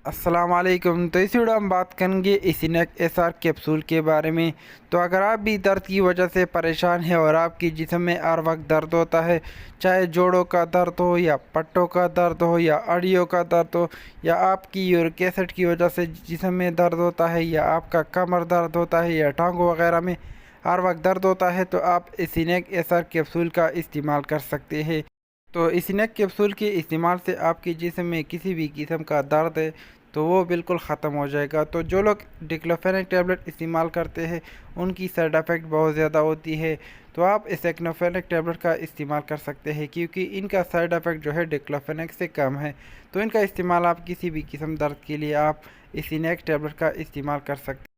अस्सलाम वालेकुम। तो इस वीडियो में हम बात करेंगे इसिनेक एसआर कैप्सूल के बारे में। तो अगर आप भी दर्द की वजह से परेशान हैं और आपकी जिस्म में हर वक्त दर्द होता है, चाहे जोड़ों का दर्द हो या पट्टों का दर्द हो या अड़ियों का दर्द हो, या आपकी यूरिक एसिड की वजह से जिस्म में दर्द होता है, या आपका कमर दर्द होता है, या टांगों वगैरह में हर वक्त दर्द होता है, तो आप इसिनेक एसआर कैप्सूल का इस्तेमाल कर सकते हैं। तो इसिनेक कैप्सूल के इस्तेमाल से आपके जिस्म में किसी भी किस्म का दर्द है तो वो बिल्कुल ख़त्म हो जाएगा। तो जो लोग डिक्लोफेनेक टैबलेट इस्तेमाल करते हैं उनकी साइड इफ़ेक्ट बहुत ज़्यादा होती है, तो आप इस एक्नोफेनेक टैबलेट का इस्तेमाल कर सकते हैं क्योंकि इनका साइड इफ़ेक्ट जो है डिक्लोफेनेक से कम है। तो इनका इस्तेमाल आप किसी भी किस्म दर्द के लिए आप इसिनेक टैबलेट का इस्तेमाल कर सकते हैं।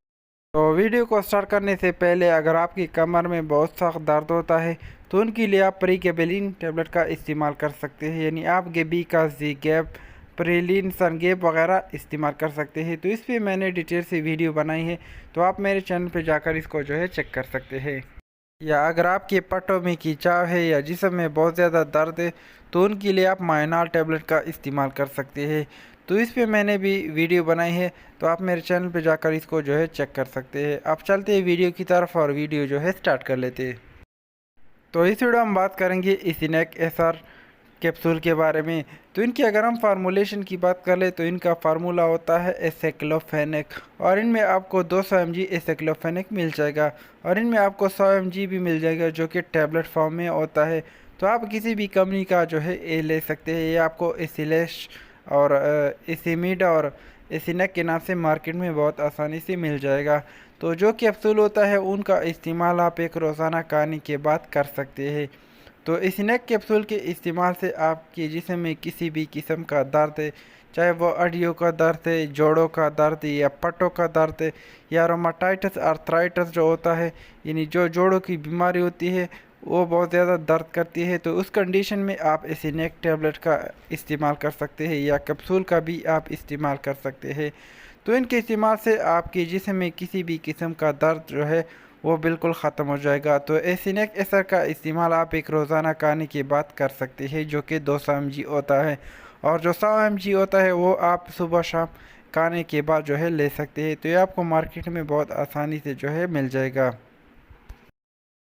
तो वीडियो को स्टार्ट करने से पहले अगर आपकी कमर में बहुत सख्त दर्द होता है तो उनके लिए आप प्रीगेबलिन टैबलेट का इस्तेमाल कर सकते हैं, यानी आप गेबी का जी गैप प्रेलिन सनगेप वगैरह इस्तेमाल कर सकते हैं। तो इस पर मैंने डिटेल से वीडियो बनाई है, तो आप मेरे चैनल पे जाकर इसको जो है चेक कर सकते हैं। या अगर आपके पट्टों में खिंचाव है या जिस्म में बहुत ज़्यादा दर्द है तो उनके लिए आप मायनाल टैबलेट का इस्तेमाल कर सकते हैं। तो इस पे मैंने भी वीडियो बनाई है, तो आप मेरे चैनल पे जाकर इसको जो है चेक कर सकते हैं। आप चलते हैं वीडियो की तरफ और वीडियो जो है स्टार्ट कर लेते हैं। तो इस वीडियो में हम बात करेंगे इसिनेक एसआर कैप्सूल के बारे में। तो इनकी अगर हम फार्मूलेशन की बात कर ले तो इनका फार्मूला होता है एसाइक्लोफेनेक, और इनमें आपको 200 mg एसाइक्लोफेनेक मिल जाएगा, और इनमें आपको 100 mg भी मिल जाएगा जो कि टैबलेट फॉर्म में होता है। तो आप किसी भी कंपनी का जो है ये ले सकते हैं। ये आपको एसिलेश और एसिमिड और एसिनेक के नाम से मार्केट में बहुत आसानी से मिल जाएगा। तो जो कैप्सूल होता है उनका इस्तेमाल आप एक रोज़ाना खाने के बाद कर सकते हैं। तो इसिनेक कैप्सूल के इस्तेमाल से आपके जिस्म में किसी भी किस्म का दर्द है, चाहे वो अड़ियों का दर्द है, जोड़ों का दर्द है, या पट्टों का दर्द है, या रोमाटाइटिस आर्थराइटिस जो होता है, यानी जो जोड़ों की बीमारी होती है वो बहुत ज़्यादा दर्द करती है, तो उस कंडीशन में आप इसिनेक टैबलेट का इस्तेमाल कर सकते हैं या कैप्सूल का भी आप इस्तेमाल कर सकते हैं। तो इनके इस्तेमाल से आपके जिस्म में किसी भी किस्म का दर्द जो है वो बिल्कुल ख़त्म हो जाएगा। तो एसिनेक एसर का इस्तेमाल आप एक रोज़ाना खाने के बाद कर सकते हैं जो कि 200 mg होता है, और जो 100 mg होता है वो आप सुबह शाम खाने के बाद जो है ले सकते हैं। तो ये आपको मार्केट में बहुत आसानी से जो है मिल जाएगा।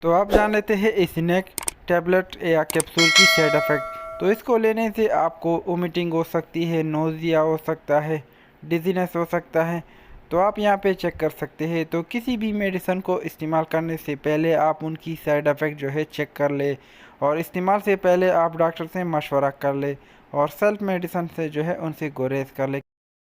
तो आप जान लेते हैं एसिनेक टैबलेट या कैप्सूल की साइड इफ़ेक्ट। तो इसको लेने से आपको वोमिटिंग हो सकती है, नोज़िया हो सकता है, डिजीनेस हो सकता है। तो आप यहाँ पे चेक कर सकते हैं। तो किसी भी मेडिसिन को इस्तेमाल करने से पहले आप उनकी साइड इफ़ेक्ट जो है चेक कर ले, और इस्तेमाल से पहले आप डॉक्टर से मशवरा कर ले, और सेल्फ मेडिसिन से जो है उनसे गुरेज कर ले।